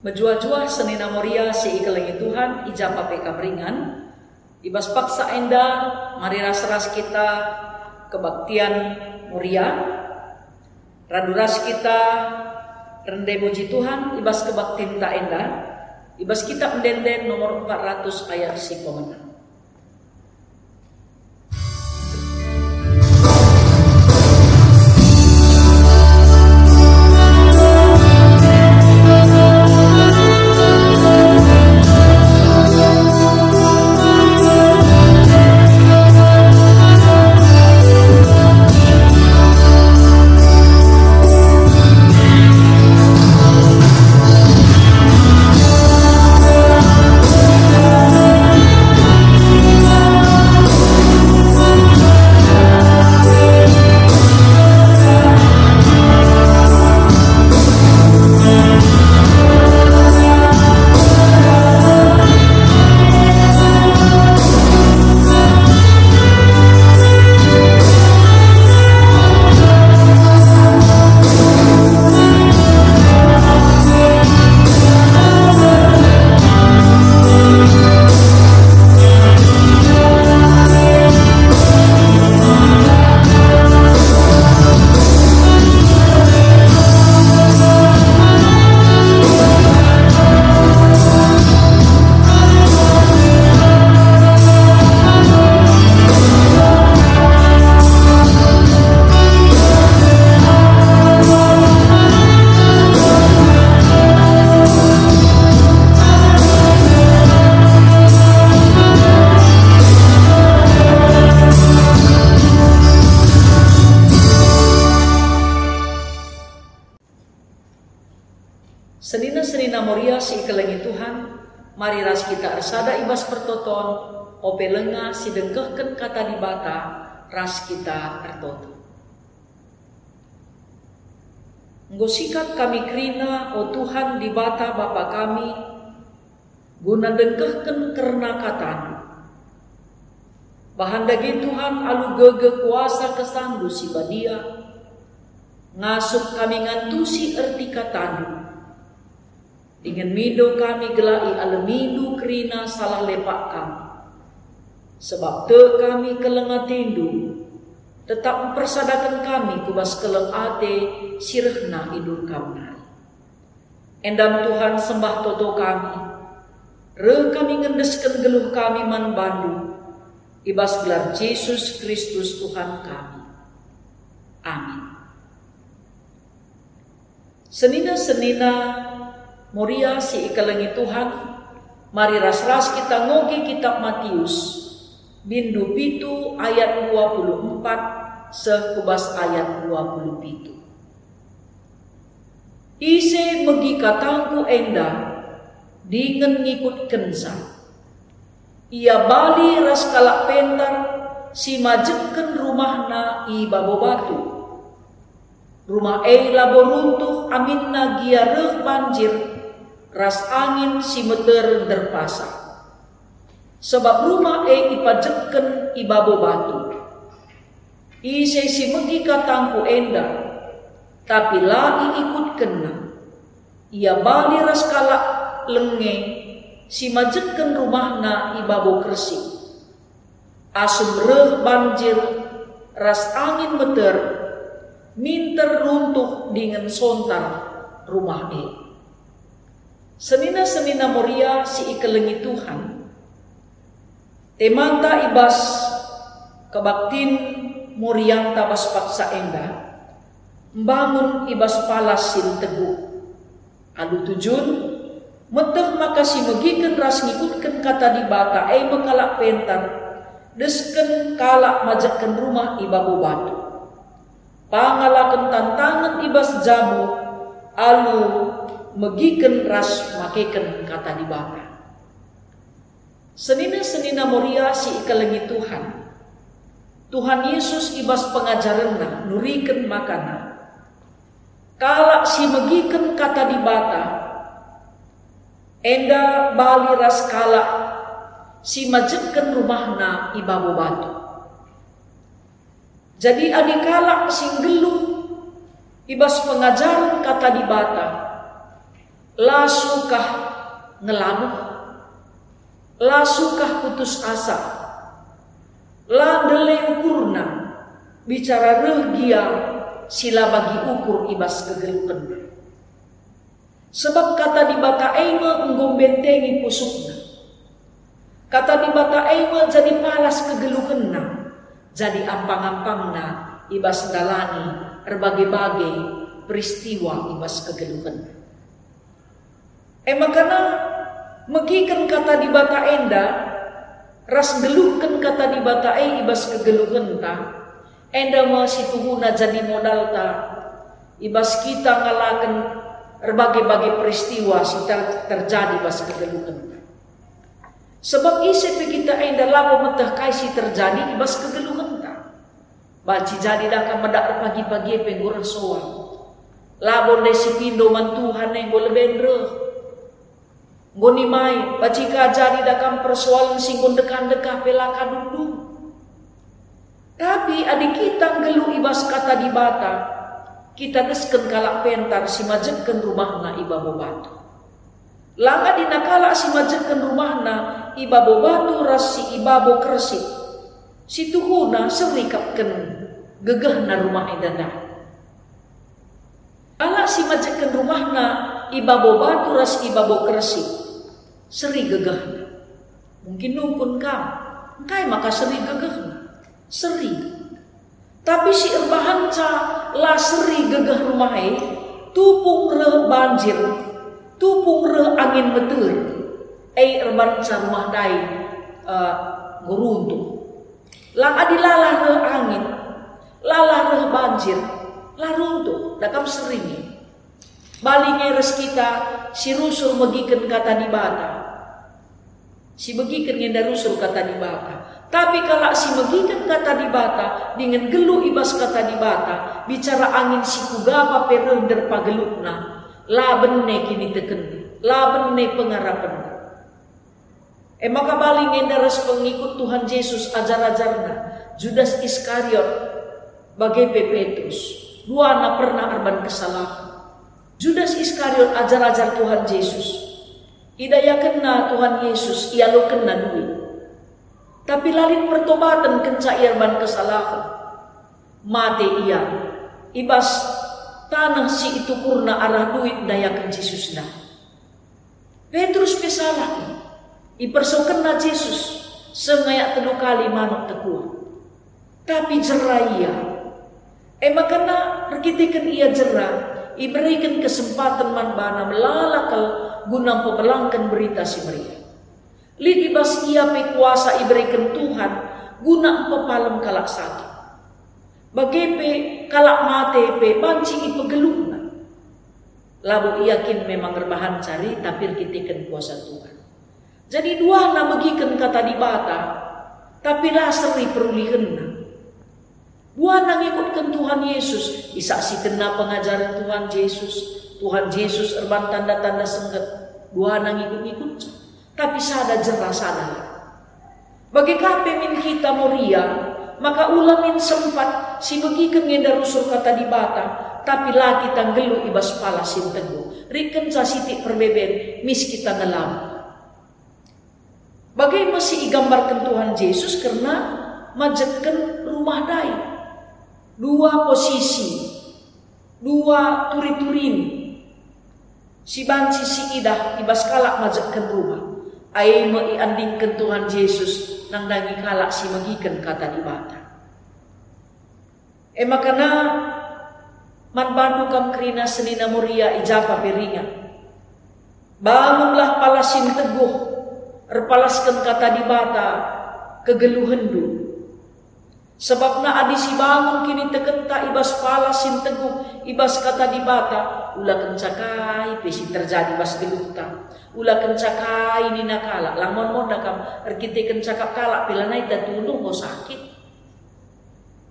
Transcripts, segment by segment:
Menjua-jua senina moria si ikelengi Tuhan ijapa peka beringan ibas paksa enda mari ras-ras kita kebaktian moria raduras kita rendai muji Tuhan ibas kebaktian ta enda ibas kita mendenden nomor 400 ayat si pemenang. Senina moria si ikelengi Tuhan, mari ras kita arsada ibas pertoton, ope lenga si dengkehken kata di bata, ras kita ertoto. Nggosikat kami krina, o Tuhan di bata Bapa kami, guna dengkehken kerna katan. Bahandagi Tuhan alu gege kuasa kesandu si badia, ngasuk kami ngantusi erti katanu. Dengan mido kami gelai alemidu kerina salah lepak kami. Sebab te kami kelenga tindu, tetap mempersadakan kami kubas keleng ate sirehna idur kami. Endam Tuhan sembah toto kami, re kami ngendesken geluh kami man bandu, ibas gelar Yesus Kristus Tuhan kami. Amin. Senina-senina moria si ikelengi Tuhan, mari ras-ras kita ngogi kitab Matius, bindu pitu ayat 24, sekubas ayat 27. Ise megi katangku enda, dingen ngikut kensa. Ia bali ras kalak pentar, si majeken rumahna i babo batu. Rumah labo runtuh aminna gia reh banjir, ras angin si meter derpasa. Sebab rumah ipajeken ibabo batu. Ise si megi katangku enda, tapi lagi ikut kena. Ia bali ras kalak lenge, si majeken rumahna ibabo kersi. Asum reh banjir, ras angin meter, minter runtuh dengan sontar rumah Senina-senina moria si ikelengi Tuhan, temanta ibas kebaktin moriang tabas paksa enda, membangun ibas palas sin teguh. Alu tujun, meteh makasi megiken ras ngikutken kata di bata mekalak pentar, desken kalak majaken rumah ibabo batu. Pangalaken tantangan ibas jamu, alu megiken ras makeken kata di bata. Senina-senina moria si ikelengi Tuhan, Tuhan Yesus ibas pengajaranna nuriken makana. Kalak si megiken kata di bata, enda bali ras kalak si majeken rumahna ibabo batu. Jadi adikala sing geluh ibas pengajaran kata di bata, Lasukah ngelamuh, lasukah putus asa, landele ukurna, bicara regia sila bagi ukur ibas kegeluhan. Sebab kata di bata eime bentengi pusukna, kata di bata eime jadi palas kegeluhanna, jadi ampang-ampangna ibas dalani berbagai-bagai peristiwa ibas kegeluhan. Makana megikan kata di bata enda, ras geluhkan kata di bata ibas kegeluhan ta, enda masih tuhuna jadi modal ta, ibas kita ngalakan berbagai-bagai peristiwa si terjadi ibas kegeluhan. Sebab isi kita enda labo metah kaisi terjadi ibas kegeluhan ta. Baci jadi dah medak pagi-pagi penggurang soal. Labo desi pindo man Tuhan yang boleh bendre. Goni mai, bacika jadi dakam persoalan singgon dekan-dekah pelaka dulu. Tapi adik kita gelu ibas kata di bata, kita desken kalak pentar si majekkan rumahna iba bobatu. Langa dinakala si majekkan rumahna iba bobatu ras si iba bo kresik. Si tuhuna serikapken gegehna rumah edana. Ala si majekkan rumahna iba bobatu ras iba bo kresik. Seri gegah, mungkin numpun kam, kai maka seri gegah, seri. Tapi si erbahanca lah seri gegah rumahai, tupung re banjir, tupung re angin meter, erbahanca rumah dai guruntung. Lang adilalah re angin, lalah re banjir, lah runtuh, dakam seringi. Balingnya res kita si rusul megikan kata di bata. Si begikan ngenda rusul kata di bata. Tapi kalau si megikan kata di bata dengan gelu ibas kata di bata, bicara angin si kugapa perender pagelukna, la benne kini teken, la benne pengarapan. Maka balik ngenda res pengikut Tuhan Yesus ajar-ajarna, Judas Iskariot bagai Petrus, dua na pernah arban kesalahan. Judas Iskariot ajar-ajar Tuhan Yesus. Idaya kena Tuhan Yesus, ia lo kena duit. Tapi lalin pertobatan kenca irban kesalahan. Mati ia. Ibas tanah si itu kurna arah duit dayakan Yesus dah. Petrus pesalah. Iperso kena Yesus. Sengayak 3 kali manuk tekuah. Tapi jerah ia. Makana rekitikan ia jerah. Iberikan kesempatan manbana melalakal guna pembelangkan berita si mereka. Lid ibas ia pe kuasa iberikan Tuhan guna pepalem kalak sakit. Bagepe kalak mate pe banci ipegelukna. Lalu yakin memang rebahan cari tapi kitikan kuasa Tuhan. Jadi dua na megikan kata di bata tapi lah seri perulihenna. Dua nang ikutkan Tuhan Yesus, isaksi kena pengajaran Tuhan Yesus. Tuhan Yesus erban tanda-tanda sengget. Dua nang ikut-ikut, tapi sada jerah sada. Bagi kape min kita moria, maka ulamin sempat si begi kengenda rusul kata di bata, tapi lagi tanggelu ibas palasin teguh. Riken sasitik perbeben, mis kita ngelam. Bagai masih igambarkan Tuhan Yesus karena majekkan rumah dai. Dua posisi, dua turi-turin. Si banci si idah ibas kalak majekkan rumah. Ai iandingkan Tuhan Yesus nang dangi kalak si magikan kata di bata. Makana man bandu kam krina senina muria ijapa peringat. Bangunlah palasin teguh, erpalaskan kata di bata kegeluhendu. Sebab na adi si bangun kini tekenta ibas palasin teguh, ibas kata di bata, ulah kencakai pesi terjadi bas geluhta, ulah kencakai ini nakala, lamon mon dakam, erkite kencakap kalak pelanai datulung mau sakit,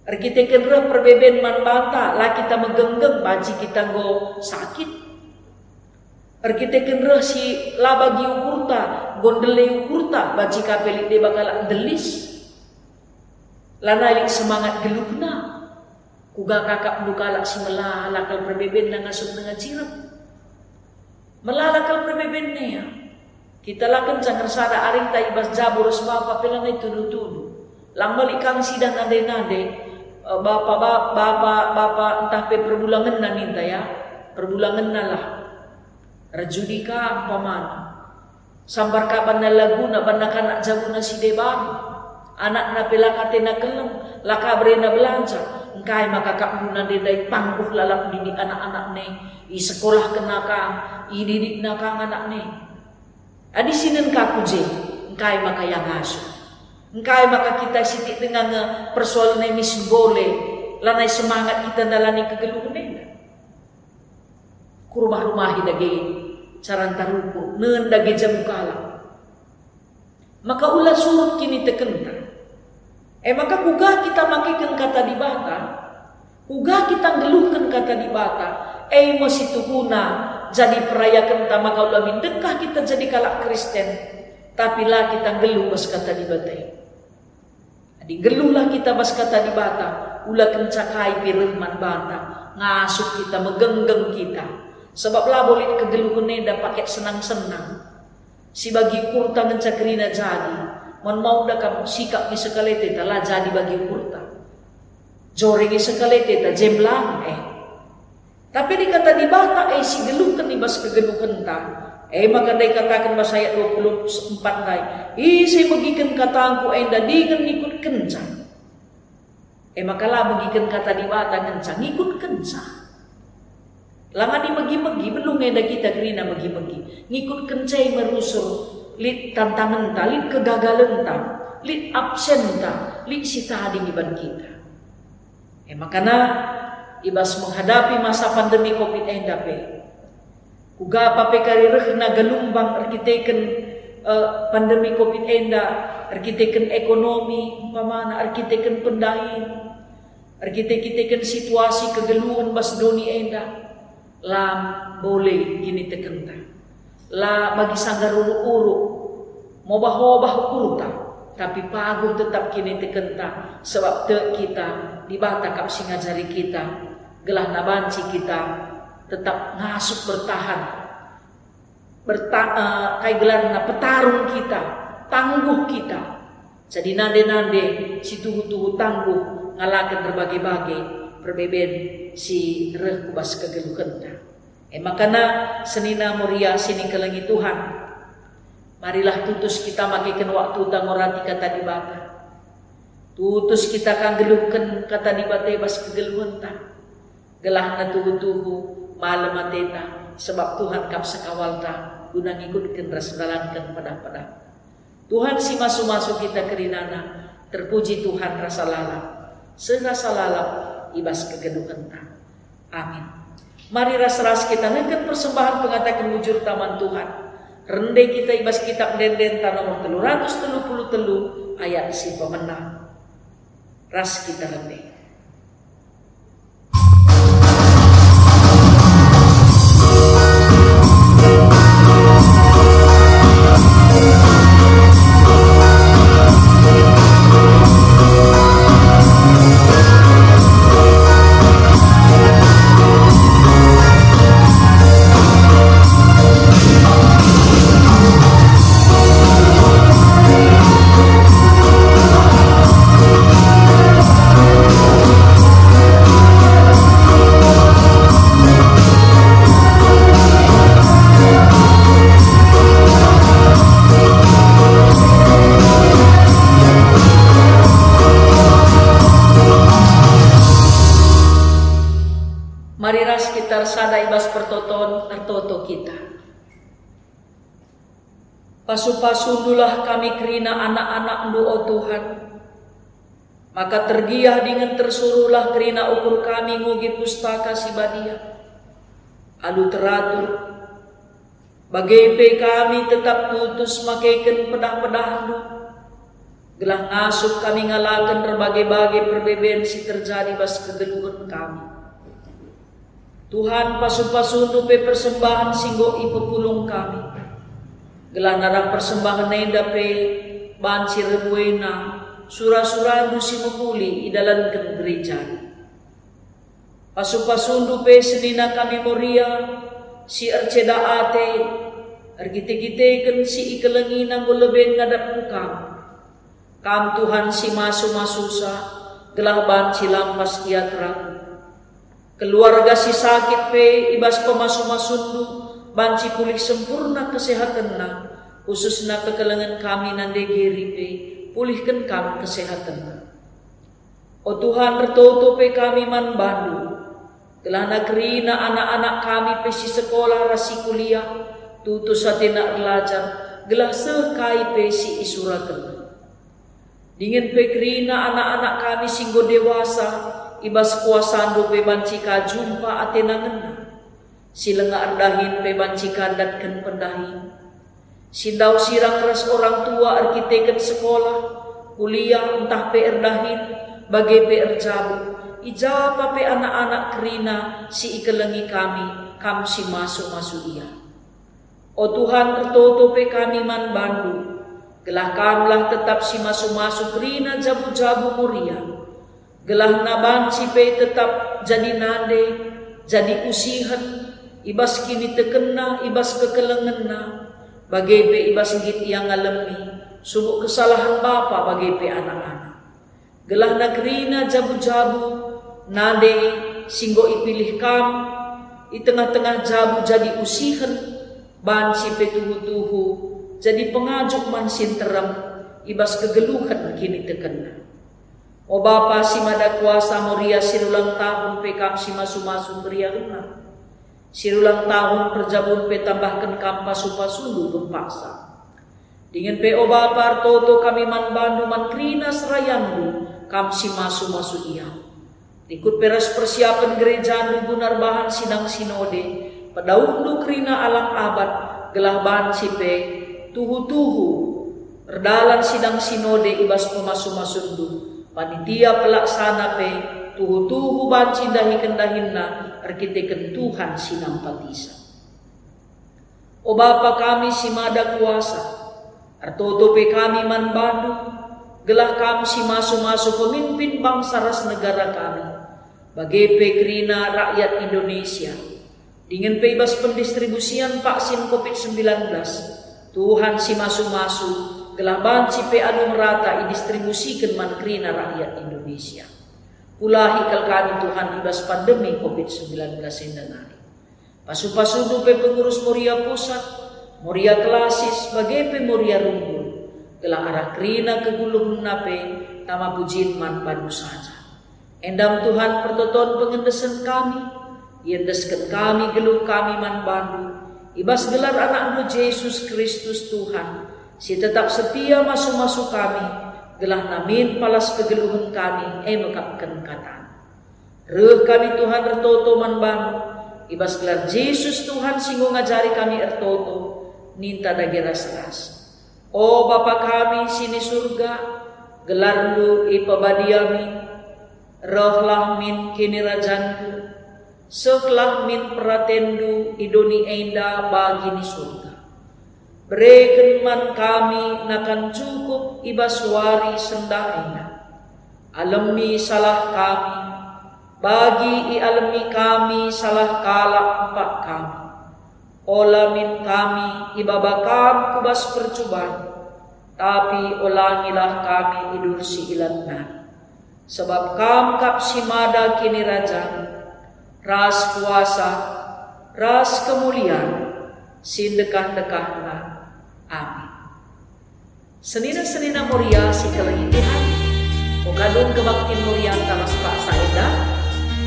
erkite kenreh perbeben man banta, lah kita megenggeng baji kita go sakit, erkite kenreh si labagi ukurta, gondele ukurta, baji kapelik de bakal delis. Lanalik semangat gelupna, kuga kakak dukalak si melalakal perbeben na ngasuk dengan cirep. Melalakal perbebenne ya. Kita lakan cangar sada aring ta ibas jaboros bapa pelangai tudu-tudu. Lang malikang sidang nade-nade bapak entah pe perbulangan na ninta ya. Perbulangan na lah. Rajudika pamana. Sambar kaban na laguna banaka nak jago na si deban. Anak na pelakate na kelem, lakabre na belanja. Engkai makakapuna dedai pangguh lalap didik anak-anak ne. I sekolah kenakang, i didik nakang anak ne. Adi sinen kaku je, engkai maka yang asuh. Engkai maka kita sitik dengan persoalan ini boleh. Lanai semangat kita nalani kegeluhan ne. Kurumah-rumahi dage caran tarupu, nen dage jamukala. Maka ulah surut kini tekenta. Maka kuga kita makikan kata di bata, kuga kita ngeluhkan kata di bata, masih tuhuna jadi perayakan ta maka ulah mindekah kita jadi kalak Kristen, tapi lah kita ngeluh bas kata di bata. Jadi ngeluhlah kita bas kata di bata, ulah kencakai pirehman bata, ngasuk kita megenggeng kita, sebab lah boleh kegeluhan neda pakai senang-senang, si bagi kurta ngencakrina jadi. Mon mau dah kamu sikap ni sekalete ta lah jadi bagi kurta. Jore ni sekalete ta jemlang Tapi dikata di bata si geluhkan ni bas kegeluhan ta. Maka dai katakan bahasa ayat 24 dai. Saya bagikan kataanku enda dengan ikut kencang. Maka lah bagikan kata di bata kencang ikut kencang. Langani megi-megi belum enda kita kerina megi-megi. Ngikut kencai merusul. Lit tantangan ta, lit kegagalan ta, lit absen ta, lit sita di iban kita. Makanya ibas menghadapi masa pandemi COVID-19 kuga pape karireh na galumbang arkiteken pandemi COVID-19 arkiteken ekonomi pamana arkiteken pendai arkiteken situasi kegeluhan bas doni enda lam boleh gini tekenta la bagi sanggar uruk-uruk mobah-mobah urta tapi paguh tetap kini tekenta sebab te kita di bata kap singajari kita gelah nabanci kita tetap ngasuk bertahan kai gelar na petarung kita tangguh kita jadi nande-nande si tuhu-tuhu tangguh ngalakan berbagai-bagai perbeben si reh kubas kegeluhan ta. Makana senina moria sini kelengi Tuhan. Marilah tutus kita makikan waktu tangorati kata di bata. Tutus kita kan geluhkan kata di bata bas kegeluhan ta. Gelah na tuhu-tuhu malam mateta sebab Tuhan kap sekawal ta guna ngikutkan rasdalankan pada-pada. Tuhan si masuk-masuk kita kerinana terpuji Tuhan rasa lalap. Serasa lalap ibas kegeluhan ta. Amin. Mari ras-ras kita neken persembahan pengatakan wujud taman Tuhan. Rendai kita ibas kitab denden nomor 333 ayat si pemenang. Ras kita rendai. Mari ras kita sada ibas pertoton tertoto kita. Pasu-pasundulah kami kerina anak-anak o Tuhan. Maka tergiah dengan tersuruhlah kerina ukur kami ngugi pustaka si badia. Alu teratur. Bagai kami tetap tutus makaikan pedah-pedah lu. Gelah ngasup kami ngalakan berbagai-bagai perbeben si terjadi bas kegeluhan kami. Tuhan pasu-pasu nupe persembahan singgo ipepulung kami. Gelah narang persembahan nenda pe banci rebuena surah-surah dusi mukuli idalankan gereja. Pasu-pasu nupe senina kami moria si arceda ate, argite-giteken si ikelengi nang goleben ngadap kukam. Kam Tuhan si masu-masusa, gelahban si lampas kiatra. Keluarga si sakit pe ibas pemasu-masundu, banci pulih sempurna kesehatan na, khususna kekelengan kami nande geri pe, pulihkan kami kesehatan na. O Tuhan retoto pe kami man bandu, gelah negeri na anak-anak kami pe si sekolah rasi kuliah, tutus atina belajar, gelah sekai pe si isurakan. Dingin pe kerina anak-anak kami singgo dewasa, ibas kuasando pe bancika jumpa atina ngena. Silenga ardahin pe bancika datken pendahin. Sindau sirang ras orang tua arkiteken sekolah, kuliah entah pe erdahin, bagai pe erjabu. Ijapa pe anak-anak kerina si ikelengi kami, kam si masuk-masuk ia. O Tuhan tertoto pe kami man bandu, gelah kamlah tetap si masuk-masuk kerina jabu-jabu muria. Gelah nabanci pe tetap jadi nade, jadi usihan, ibas kini tekena, ibas kekelengenna, bagai pe ibas git yang ngalemi, subuk kesalahan bapa bagai pe anak-anak. Gelah nagerina jabu-jabu, nade singgo ipilih kam, i tengah-tengah jabu jadi usihan, banci pe tuhu-tuhu, jadi pengajuk man sinterem, ibas kegeluhan kini tekena. O Bapa si mada kuasa moria sirulang tahun pe kam si masu-masu beria runa. Sirulang tahun perjabun pe tambahkan kam pasu-pasundu pempaksa. Dengan pe o Bapa toto kami man bandu man krina serayandu kam si masu-masu ia. Ikut peras persiapan gereja nu gunar bahan sidang sinode. Padaundu krina alang abad gelah bahan si pe tuhu-tuhu perdalan sidang sinode ibas pemasu-masundu. Panitia pelaksana pe tuhu-tuhu banci dahi kendahinna arkiteken Tuhan sinam patisa. O Bapa kami si mada kuasa, artoto pe kami man bandu, gelah kami si masu-masu pemimpin bangsa ras negara kami, bagai pe kerina rakyat Indonesia, dengan pe ibas pendistribusian vaksin COVID-19, Tuhan si masu-masu, gelah banci pe adu merata idistribusikan man kerina rakyat Indonesia. Pula hikal kami Tuhan ibas pandemi COVID-19 endanari. Pasu-pasudu pe pengurus Moria Pusat, Moria Klasis, bagai pe Moria Runggul, gelah arah kerina kegulung nape tama pujin man bandu saja. Endam Tuhan pertoton pengendesan kami, iendeskan kami geluh kami man bandu, ibas gelar anak Yesus Kristus Tuhan, si tetap setia masuk-masuk kami, gelah namin palas kegeluhan kami, mekapkan kata. Reh kami Tuhan ertoto man bandu, ibas gelar Yesus Tuhan singgo ngajari kami ertoto, ninta dagira seras. O Bapa kami sini surga, gelar lu ipabadiami, rohlah min kini rajanku, sehlah min peratendu idoni enda bagi ni surga. Berikan man kami nakan cukup ibas wari sendah enda. Alami salah kami, bagi alami kami salah kala empat kami. Olamin kami ibabakam kubas percobaan, tapi ulangilah kami idur si ilatna. Sebab kam kap si mada kini raja, ras kuasa, ras kemuliaan, sindekah-dekahna. Amin. Senina-senina Moria si kelengi Tuhan, Mogadon kebaktin Moria talas Pak Saeda,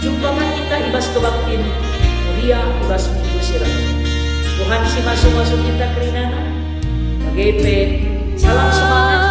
jumpangan kita ibas kebaktin Moria ibas minggu sirah. Tuhan si masuk-masuk kita kerinana, bagai salam semangat